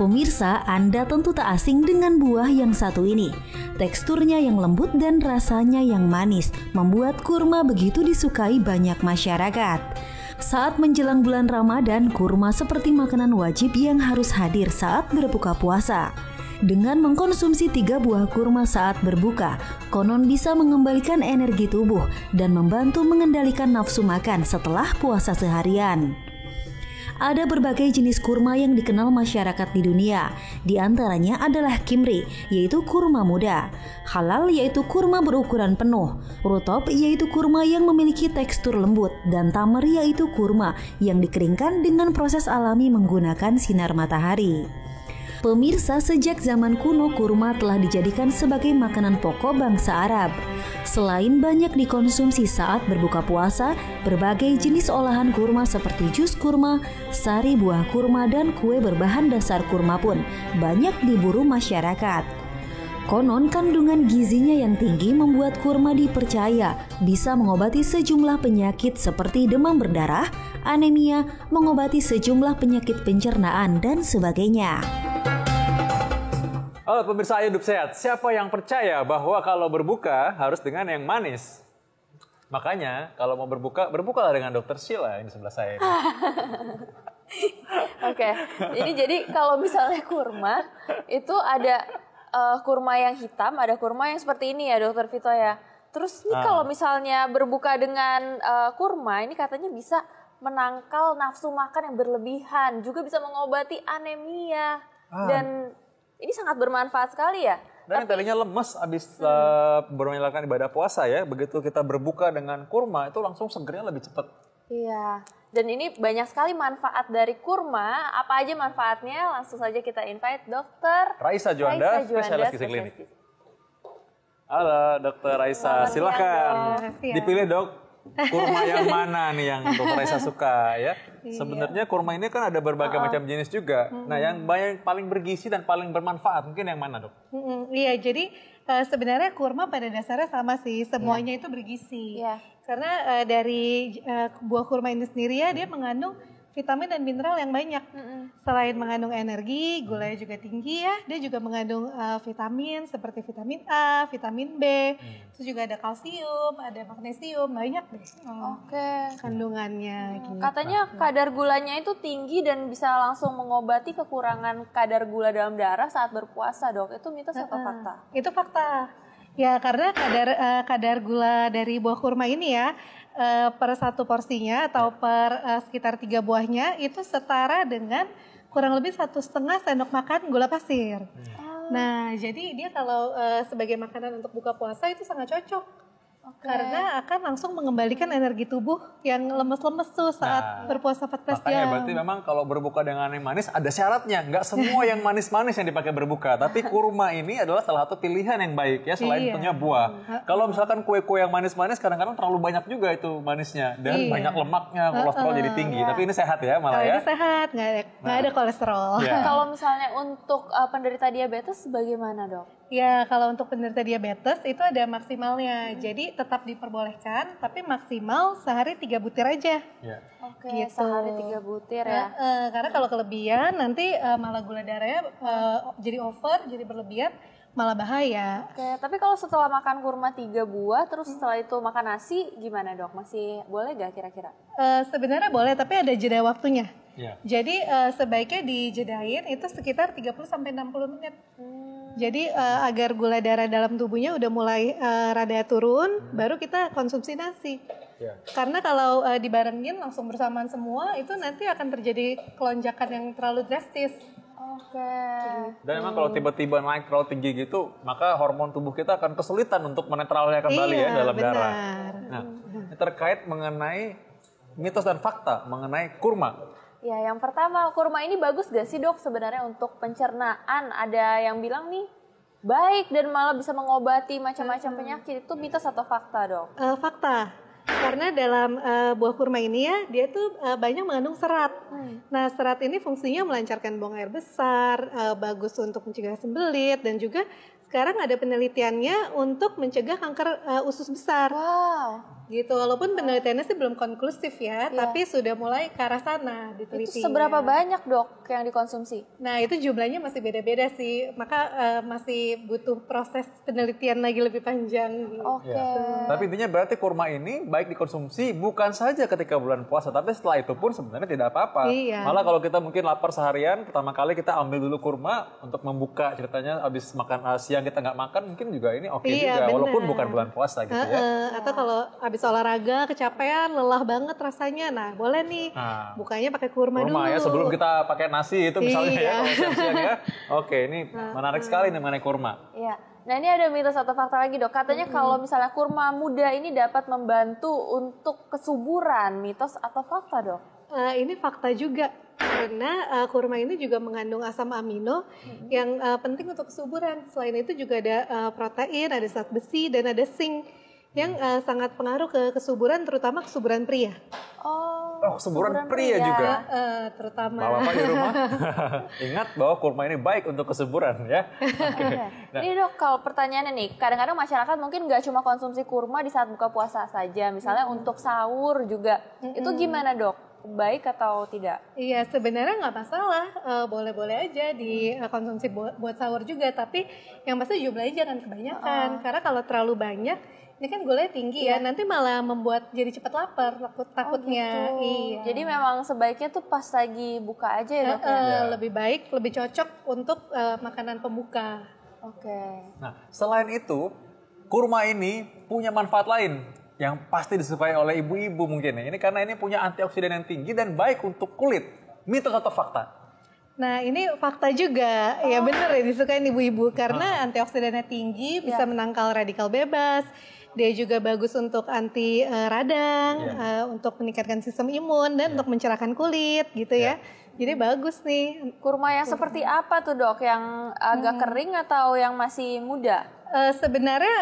Pemirsa, Anda tentu tak asing dengan buah yang satu ini. Teksturnya yang lembut dan rasanya yang manis membuat kurma begitu disukai banyak masyarakat. Saat menjelang bulan Ramadan, kurma seperti makanan wajib yang harus hadir saat berbuka puasa. Dengan mengkonsumsi 3 buah kurma saat berbuka, konon bisa mengembalikan energi tubuh dan membantu mengendalikan nafsu makan setelah puasa seharian. Ada berbagai jenis kurma yang dikenal masyarakat di dunia. Di antaranya adalah kimri, yaitu kurma muda, halal yaitu kurma berukuran penuh, rutop yaitu kurma yang memiliki tekstur lembut, dan tamer yaitu kurma yang dikeringkan dengan proses alami menggunakan sinar matahari. Pemirsa, sejak zaman kuno kurma telah dijadikan sebagai makanan pokok bangsa Arab. Selain banyak dikonsumsi saat berbuka puasa, berbagai jenis olahan kurma seperti jus kurma, sari buah kurma, dan kue berbahan dasar kurma pun banyak diburu masyarakat. Konon kandungan gizinya yang tinggi membuat kurma dipercaya bisa mengobati sejumlah penyakit seperti demam berdarah, anemia, mengobati sejumlah penyakit pencernaan, dan sebagainya. Halo pemirsa Hidup Sehat, siapa yang percaya bahwa kalau berbuka harus dengan yang manis? Makanya kalau mau berbuka, berbukalah dengan Dr. Sheila yang di sebelah saya. Oke, ini jadi kalau misalnya kurma, itu ada kurma yang hitam, ada kurma yang seperti ini ya Dr. Vito ya. Terus nih kalau misalnya berbuka dengan kurma, ini katanya bisa menangkal nafsu makan yang berlebihan, juga bisa mengobati anemia, dan ini sangat bermanfaat sekali ya. Dan yang tadinya lemes abis menjalankan ibadah puasa ya, begitu kita berbuka dengan kurma itu langsung segernya lebih cepat. Iya, dan ini banyak sekali manfaat dari kurma. Apa aja manfaatnya? Langsung saja kita invite Dr. Raisa Juanda, spesialis gizi klinik. Halo Dr. Raisa, silakan dipilih dok. Kurma yang mana nih yang Dr. Raisa suka ya? Sebenarnya kurma ini kan ada berbagai macam jenis juga. Nah, yang paling bergizi dan paling bermanfaat mungkin yang mana, Dok? Iya, jadi sebenarnya kurma pada dasarnya sama sih, semuanya itu bergizi. Karena dari buah kurma ini sendiri ya, dia mengandung vitamin dan mineral yang banyak. Selain mengandung energi, gulanya juga tinggi ya. Dia juga mengandung vitamin seperti vitamin A, vitamin B. Terus juga ada kalsium, ada magnesium, banyak deh. Kandungannya. Gitu. Katanya kadar gulanya itu tinggi dan bisa langsung mengobati kekurangan kadar gula dalam darah saat berpuasa, Dok. Itu mitos atau fakta? Itu fakta. Ya, karena kadar gula dari buah kurma ini ya, per satu porsinya atau per sekitar 3 buahnya itu setara dengan kurang lebih 1,5 sendok makan gula pasir. Nah, jadi dia kalau sebagai makanan untuk buka puasa itu sangat cocok. Karena akan langsung mengembalikan energi tubuh yang lemes-lemes tuh saat berpuasa 14 jam. Makanya berarti memang kalau berbuka dengan yang manis ada syaratnya. Nggak semua yang manis-manis yang dipakai berbuka. Tapi kurma ini adalah salah satu pilihan yang baik ya selain tentunya buah. Kalau misalkan kue-kue yang manis-manis kadang-kadang terlalu banyak juga itu manisnya. Dan banyak lemaknya, kolesterol jadi tinggi. Tapi ini sehat ya malah ya. Ini sehat, nggak ada kolesterol. Kalau misalnya untuk penderita diabetes bagaimana, Dok? Ya, kalau untuk penderita diabetes itu ada maksimalnya. Jadi tetap diperbolehkan, tapi maksimal sehari 3 butir aja. Gitu. Sehari 3 butir ya. Karena kalau kelebihan nanti malah gula darahnya jadi over, jadi berlebihan, malah bahaya. Tapi kalau setelah makan kurma 3 buah, terus setelah itu makan nasi, gimana Dok? Masih boleh gak kira-kira? Sebenarnya boleh, tapi ada jeda waktunya. Jadi sebaiknya dijedain itu sekitar 30-60 menit. Jadi agar gula darah dalam tubuhnya udah mulai rada turun, baru kita konsumsi nasi. Karena kalau dibarengin langsung bersamaan semua, itu nanti akan terjadi kelonjakan yang terlalu drastis. Dan memang kalau tiba-tiba naik terlalu tinggi gitu, maka hormon tubuh kita akan kesulitan untuk menetralnya kembali ya dalam darah. Nah, terkait mengenai mitos dan fakta mengenai kurma. Ya, yang pertama, kurma ini bagus gak sih Dok sebenarnya untuk pencernaan? Ada yang bilang nih baik dan malah bisa mengobati macam-macam penyakit. Itu mitos atau fakta, Dok? Fakta. Karena dalam buah kurma ini ya, dia tuh banyak mengandung serat. Nah, serat ini fungsinya melancarkan buang air besar, bagus untuk mencegah sembelit, dan juga sekarang ada penelitiannya untuk mencegah kanker usus besar. Gitu, walaupun penelitiannya sih belum konklusif ya, tapi sudah mulai ke arah sana diteliti. Itu seberapa banyak dok yang dikonsumsi? Nah itu jumlahnya masih beda-beda sih, maka masih butuh proses penelitian lagi lebih panjang. Oke. Tapi intinya berarti kurma ini baik dikonsumsi bukan saja ketika bulan puasa, tapi setelah itu pun sebenarnya tidak apa-apa. Iya. Malah kalau kita mungkin lapar seharian, pertama kali kita ambil dulu kurma untuk membuka ceritanya, habis makan siang kita nggak makan, mungkin juga ini oke juga, bener. walaupun bukan bulan puasa gitu ya. Atau kalau habis olahraga kecapean, lelah banget rasanya, nah boleh nih bukanya pakai kurma dulu. Ya sebelum kita pakai nasi itu misalnya ya kalau siang-siang ya. Oke, ini menarik sekali nih mengenai kurma. Iya. Nah ini ada mitos atau fakta lagi dok. Katanya kalau misalnya kurma muda ini dapat membantu untuk kesuburan, mitos atau fakta dok? Ini fakta juga. Karena kurma ini juga mengandung asam amino yang penting untuk kesuburan. Selain itu juga ada protein, ada zat besi, dan ada zinc yang sangat pengaruh ke kesuburan, terutama kesuburan pria. Oh, kesuburan pria juga. Terutama. Bapak di rumah ingat bahwa kurma ini baik untuk kesuburan ya. Okay. Nah. Ini dok, kalau pertanyaannya nih, kadang-kadang masyarakat mungkin nggak cuma konsumsi kurma di saat buka puasa saja, misalnya untuk sahur juga. Itu gimana dok? Baik atau tidak? Iya, sebenarnya nggak masalah, boleh-boleh aja dikonsumsi buat sahur juga, tapi yang pasti jumlahnya jangan kebanyakan, karena kalau terlalu banyak, ini kan gulanya tinggi ya, nanti malah membuat jadi cepat lapar, takutnya. Gitu. Iya. Jadi memang sebaiknya tuh pas lagi buka aja ya dok ya? Lebih baik, lebih cocok untuk makanan pembuka. Oke. Nah, selain itu, kurma ini punya manfaat lain yang pasti disukai oleh ibu-ibu mungkin ya. Ini karena ini punya antioksidan yang tinggi dan baik untuk kulit. Mitos atau fakta? Nah ini fakta juga, ya bener ya disukain ibu-ibu karena antioksidannya tinggi, bisa menangkal radikal bebas. Dia juga bagus untuk anti radang, untuk meningkatkan sistem imun dan untuk mencerahkan kulit gitu ya. Jadi bagus nih. Kurma yang seperti apa tuh dok? Yang agak kering atau yang masih muda? Sebenarnya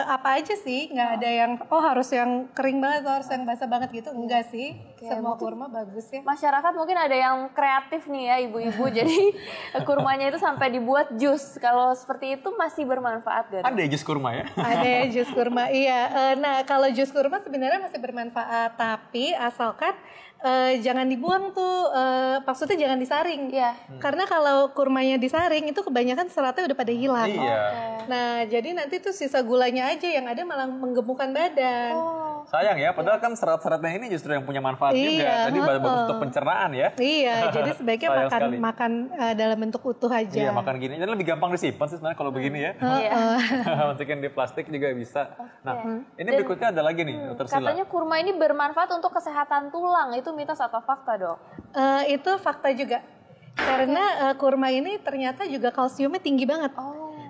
apa aja sih, nggak ada yang harus yang kering banget atau harus yang basah banget gitu, enggak sih. Semua kurma bagus ya. Masyarakat mungkin ada yang kreatif nih ya ibu-ibu, jadi kurmanya itu sampai dibuat jus. Kalau seperti itu masih bermanfaat gak? Ada jus kurma ya? Ada jus kurma, iya. Nah kalau jus kurma sebenarnya masih bermanfaat, tapi asalkan jangan dibuang tuh, maksudnya jangan disaring. Karena kalau kurmanya disaring itu kebanyakan seratnya udah pada hilang. Nah jadi nanti tuh sisa gulanya aja yang ada malah menggemukkan badan. Sayang ya, padahal kan serat-seratnya ini justru yang punya manfaat juga. Jadi bagus untuk pencernaan ya. Iya, jadi sebaiknya makan dalam bentuk utuh aja. Iya, makan gini. Dan lebih gampang disimpan sih sebenarnya kalau begini ya. Masukin di plastik juga bisa. Nah, ini berikutnya ada lagi nih, Dr. Sila. Katanya kurma ini bermanfaat untuk kesehatan tulang. Itu mitos atau fakta dok? Itu fakta juga. Karena kurma ini ternyata juga kalsiumnya tinggi banget.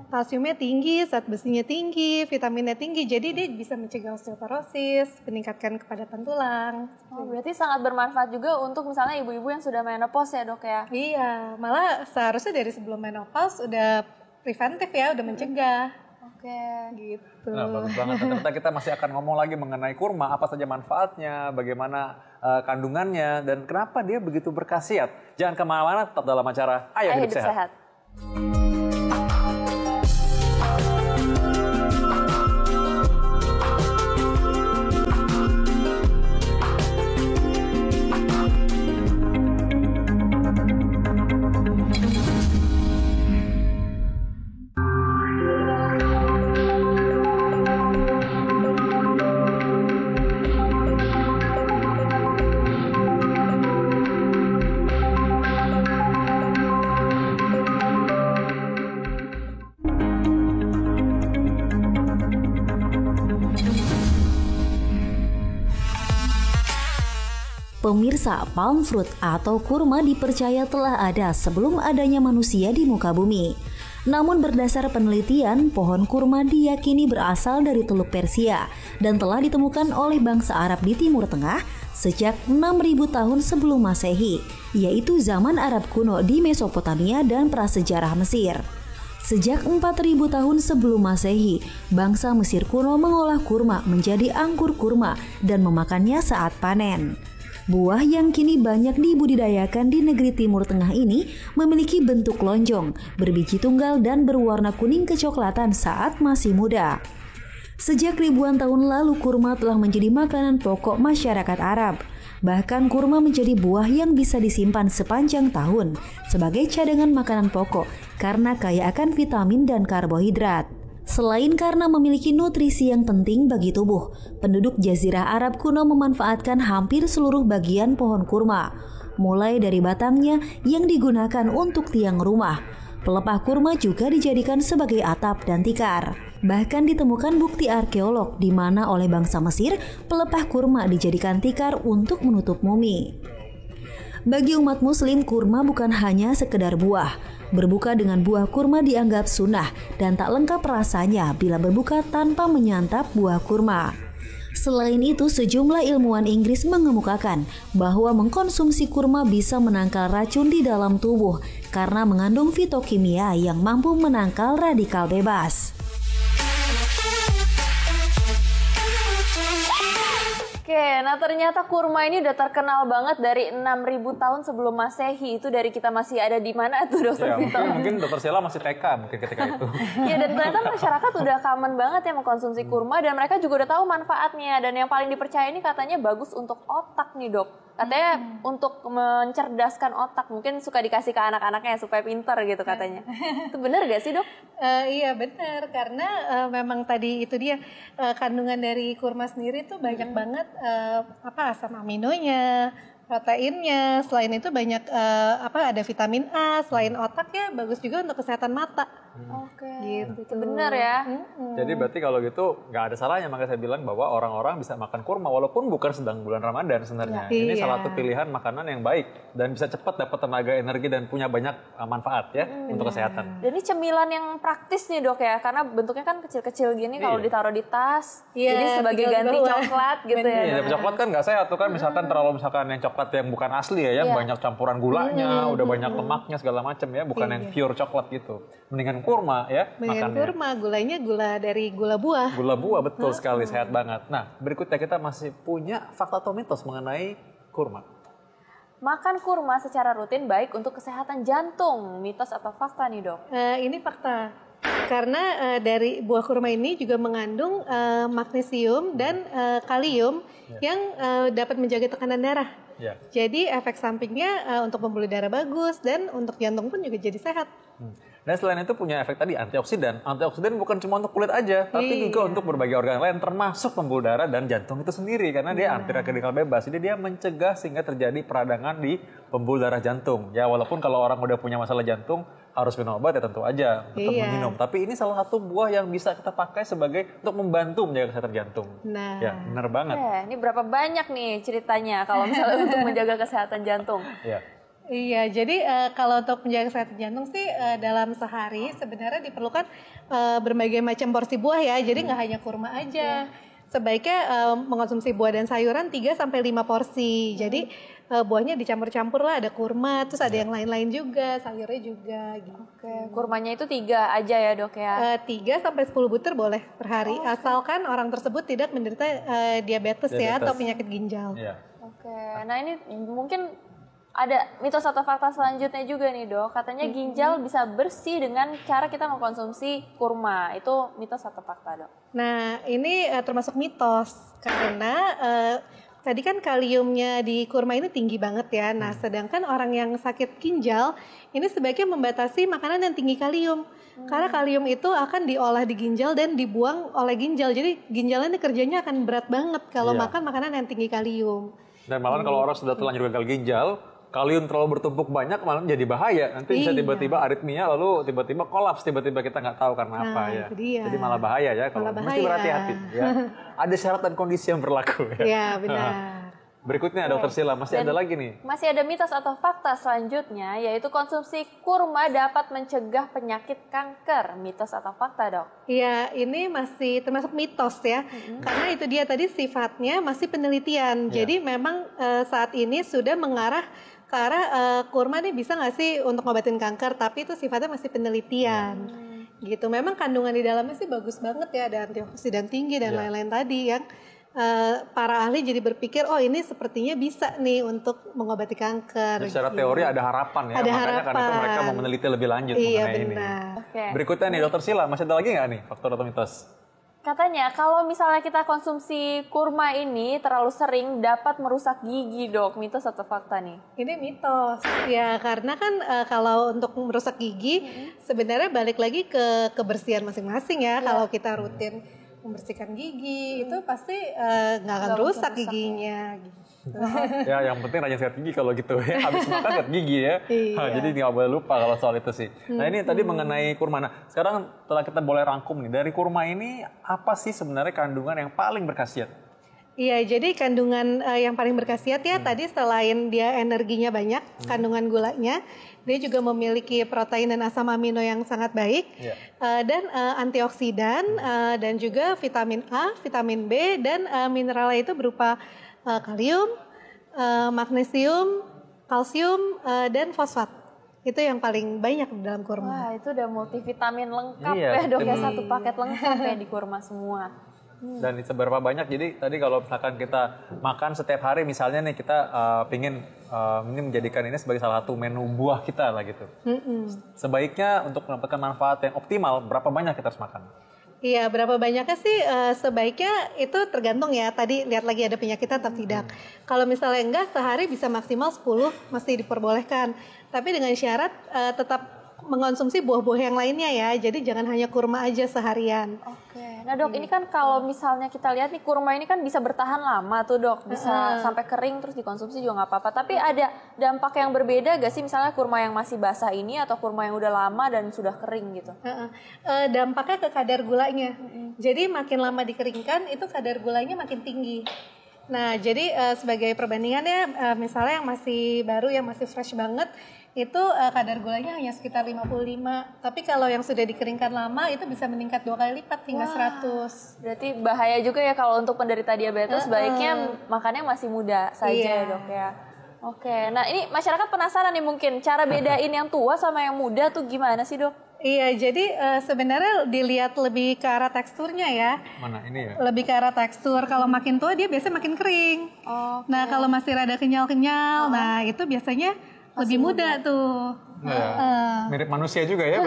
Kalsiumnya tinggi, zat besinya tinggi, vitaminnya tinggi, jadi dia bisa mencegah osteoporosis, meningkatkan kepadatan tulang. Berarti sangat bermanfaat juga untuk misalnya ibu-ibu yang sudah menopause ya dok ya? Iya, malah seharusnya dari sebelum menopause udah preventif ya, udah mencegah. Oke. Gitu. Nah, bagus banget. Ternyata kita masih akan ngomong lagi mengenai kurma, apa saja manfaatnya, bagaimana kandungannya, dan kenapa dia begitu berkhasiat. Jangan kemana-mana, tetap dalam acara Ayo Hidup Sehat. Pemirsa, palm fruit atau kurma dipercaya telah ada sebelum adanya manusia di muka bumi. Namun berdasar penelitian, pohon kurma diyakini berasal dari Teluk Persia dan telah ditemukan oleh bangsa Arab di Timur Tengah sejak 6.000 tahun sebelum Masehi, yaitu zaman Arab kuno di Mesopotamia dan prasejarah Mesir. Sejak 4.000 tahun sebelum Masehi, bangsa Mesir kuno mengolah kurma menjadi anggur kurma dan memakannya saat panen. Buah yang kini banyak dibudidayakan di negeri Timur Tengah ini memiliki bentuk lonjong, berbiji tunggal dan berwarna kuning kecoklatan saat masih muda. Sejak ribuan tahun lalu kurma telah menjadi makanan pokok masyarakat Arab. Bahkan kurma menjadi buah yang bisa disimpan sepanjang tahun sebagai cadangan makanan pokok karena kaya akan vitamin dan karbohidrat. Selain karena memiliki nutrisi yang penting bagi tubuh, penduduk Jazirah Arab kuno memanfaatkan hampir seluruh bagian pohon kurma, mulai dari batangnya yang digunakan untuk tiang rumah. Pelepah kurma juga dijadikan sebagai atap dan tikar. Bahkan ditemukan bukti arkeolog di mana oleh bangsa Mesir, pelepah kurma dijadikan tikar untuk menutup mumi. Bagi umat muslim, kurma bukan hanya sekedar buah. Berbuka dengan buah kurma dianggap sunnah dan tak lengkap rasanya bila berbuka tanpa menyantap buah kurma. Selain itu, sejumlah ilmuwan Inggris mengemukakan bahwa mengkonsumsi kurma bisa menangkal racun di dalam tubuh karena mengandung fitokimia yang mampu menangkal radikal bebas. Oke, nah ternyata kurma ini udah terkenal banget dari 6.000 tahun sebelum Masehi. Itu dari kita masih ada di mana tuh, Dokter Vito? Mungkin Dokter Sheila masih TK mungkin ketika itu. Ya, dan ternyata masyarakat udah common banget ya mengkonsumsi kurma dan mereka juga udah tahu manfaatnya. Dan yang paling dipercaya ini katanya bagus untuk otak nih, Dok. Katanya untuk mencerdaskan otak, mungkin suka dikasih ke anak-anaknya supaya pintar gitu katanya. Itu benar gak sih, Dok? Iya benar, karena memang tadi itu dia kandungan dari kurma sendiri tuh banyak banget asam aminonya, proteinnya. Selain itu banyak ada vitamin A. Selain otak ya bagus juga untuk kesehatan mata. Oke, gitu. Benar ya. Jadi berarti kalau gitu nggak ada salahnya, makanya saya bilang bahwa orang-orang bisa makan kurma walaupun bukan sedang bulan Ramadan sebenarnya. Ini salah satu pilihan makanan yang baik dan bisa cepat dapat tenaga, energi dan punya banyak manfaat ya untuk kesehatan. Dan ini cemilan yang praktis nih, Dok ya, karena bentuknya kan kecil-kecil gini kalau ditaruh di tas. Jadi sebagai ganti coklat gitu ya. Iya, coklat kan nggak sehat tuh kan, misalkan misalkan yang coklat yang bukan asli ya, yang banyak campuran gulanya, udah banyak lemaknya segala macam ya, bukan yang pure coklat gitu. Mendingan kurma ya makannya. Kurma, gulanya dari gula buah. Gula buah, betul sekali, sehat banget. Nah, berikutnya kita masih punya fakta atau mitos mengenai kurma. Makan kurma secara rutin baik untuk kesehatan jantung. Mitos atau fakta nih, Dok? Ini fakta. Karena dari buah kurma ini juga mengandung magnesium dan kalium yang dapat menjaga tekanan darah. Jadi efek sampingnya untuk pembuluh darah bagus dan untuk jantung pun juga jadi sehat. Dan selain itu punya efek tadi antioksidan. Antioksidan bukan cuma untuk kulit aja, tapi juga untuk berbagai organ lain termasuk pembuluh darah dan jantung itu sendiri karena dia anti radikal bebas. Jadi dia mencegah sehingga terjadi peradangan di pembuluh darah jantung. Ya walaupun kalau orang udah punya masalah jantung harus minum obat ya tentu aja tetap minum. Tapi ini salah satu buah yang bisa kita pakai sebagai untuk membantu menjaga kesehatan jantung. Nah, ya benar banget. Ini berapa banyak nih ceritanya kalau misalnya untuk menjaga kesehatan jantung? Iya, jadi kalau untuk menjaga kesehatan jantung sih dalam sehari sebenarnya diperlukan berbagai macam porsi buah ya. Jadi nggak hanya kurma aja. Sebaiknya mengonsumsi buah dan sayuran 3-5 porsi. Jadi buahnya dicampur-campur lah, ada kurma, terus ada yang lain-lain juga, sayurnya juga gitu. Oke, kurmanya itu 3 aja ya, Dok ya? 3-10 butir boleh per hari, asalkan orang tersebut tidak menderita diabetes ya atau penyakit ginjal. Oke, nah ini mungkin ada mitos atau fakta selanjutnya juga nih, Dok. Katanya ginjal bisa bersih dengan cara kita mengkonsumsi kurma. Itu mitos atau fakta, Dok? Nah, ini termasuk mitos karena tadi kan kaliumnya di kurma ini tinggi banget ya. Nah, sedangkan orang yang sakit ginjal ini sebaiknya membatasi makanan yang tinggi kalium. Karena kalium itu akan diolah di ginjal dan dibuang oleh ginjal. Jadi ginjalnya ini kerjanya akan berat banget kalau makan makanan yang tinggi kalium. Dan malah kalau orang sudah terlanjur gagal ginjal, kalium terlalu bertumpuk banyak malah jadi bahaya. Nanti bisa tiba-tiba aritmia, lalu tiba-tiba kolaps, tiba-tiba kita nggak tahu karena apa ya. Jadi malah bahaya ya, kalau mesti berhati-hati ya. Ada syarat dan kondisi yang berlaku ya. Iya, benar. Berikutnya Dokter Sheila, masih ada lagi nih. Masih ada mitos atau fakta selanjutnya, yaitu konsumsi kurma dapat mencegah penyakit kanker. Mitos atau fakta, Dok? Iya, ini masih termasuk mitos ya. Karena itu dia tadi sifatnya masih penelitian. Jadi memang saat ini sudah mengarah ke arah kurma nih bisa nggak sih untuk ngobatin kanker, tapi itu sifatnya masih penelitian. Gitu. Memang kandungan di dalamnya sih bagus banget ya, ada antioksidan tinggi dan lain-lain tadi yang para ahli jadi berpikir, oh ini sepertinya bisa nih untuk mengobati kanker. Jadi secara teori ada harapan ya, makanya karena itu mereka mau meneliti lebih lanjut mengenai ini. Berikutnya nih Dokter Sheila, masih ada lagi nggak nih faktor atau mitos? Katanya kalau misalnya kita konsumsi kurma ini terlalu sering dapat merusak gigi, Dok. Mitos atau fakta nih? Ini mitos. Ya karena kan kalau untuk merusak gigi sebenarnya balik lagi ke kebersihan masing-masing ya. Kalau kita rutin membersihkan gigi itu pasti nggak akan rusak giginya. Gitu. Ya yang penting rajin sikat gigi kalau gitu ya. Habis makan sikat gigi ya. Iya. Jadi nggak boleh lupa kalau soal itu sih. Nah ini tadi mengenai kurma. Nah sekarang setelah kita boleh rangkum nih. Dari kurma ini apa sih sebenarnya kandungan yang paling berkhasiat? Iya, jadi kandungan yang paling berkhasiat ya tadi selain dia energinya banyak, kandungan gulanya, dia juga memiliki protein dan asam amino yang sangat baik, dan antioksidan, dan juga vitamin A, vitamin B, dan mineralnya itu berupa kalium, magnesium, kalsium, dan fosfat. Itu yang paling banyak di dalam kurma. Wah, itu udah multivitamin lengkap ya, Dok. Ya satu paket lengkap ya di kurma semua. Dan seberapa banyak, jadi tadi kalau misalkan kita makan setiap hari misalnya nih kita pingin ini menjadikan ini sebagai salah satu menu buah kita lah gitu. Sebaiknya untuk mendapatkan manfaat yang optimal berapa banyak kita harus makan? Iya, berapa banyaknya sih sebaiknya itu tergantung ya. Tadi lihat lagi ada penyakit atau tidak. Kalau misalnya enggak, sehari bisa maksimal 10 masih diperbolehkan. Tapi dengan syarat tetap mengonsumsi buah-buah yang lainnya ya. Jadi jangan hanya kurma aja seharian. Oke. Nah, Dok, ini kan kalau misalnya kita lihat nih kurma ini kan bisa bertahan lama tuh, Dok. Bisa sampai kering terus dikonsumsi juga nggak apa-apa. Tapi ada dampak yang berbeda gak sih misalnya kurma yang masih basah ini atau kurma yang udah lama dan sudah kering gitu? Dampaknya ke kadar gulanya. Jadi makin lama dikeringkan itu kadar gulanya makin tinggi. Nah, jadi sebagai perbandingan ya, misalnya yang masih baru, yang masih fresh banget, itu kadar gulanya hanya sekitar 55. Tapi kalau yang sudah dikeringkan lama, itu bisa meningkat 2 kali lipat hingga 100. Berarti bahaya juga ya kalau untuk penderita diabetes, baiknya makannya masih muda saja ya, Dok ya. Oke, nah ini masyarakat penasaran nih mungkin, cara bedain yang tua sama yang muda tuh gimana sih, Dok? Iya, jadi sebenarnya dilihat lebih ke arah teksturnya ya. Mana ini ya? Lebih ke arah tekstur. Kalau makin tua dia biasanya makin kering. Nah, kalau masih rada kenyal-kenyal, nah itu biasanya lebih muda tuh. Mirip manusia juga ya.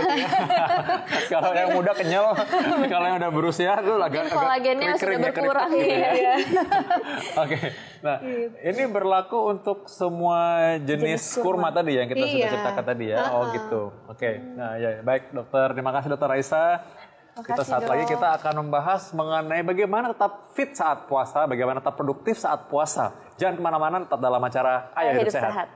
Kalau yang muda kenyal, kalau yang udah berusia tuh agak kolagennya sudah berkurang ya. Oke. Nah, ini berlaku untuk semua jenis kurma tadi yang kita sudah ceritakan tadi ya. Oh gitu. Oke. Nah, ya baik dokter. Terima kasih Dokter Raisa. Kita saat lagi kita akan membahas mengenai bagaimana tetap fit saat puasa, bagaimana tetap produktif saat puasa. Jangan kemana-mana, tetap dalam acara Ayo Hidup Sehat.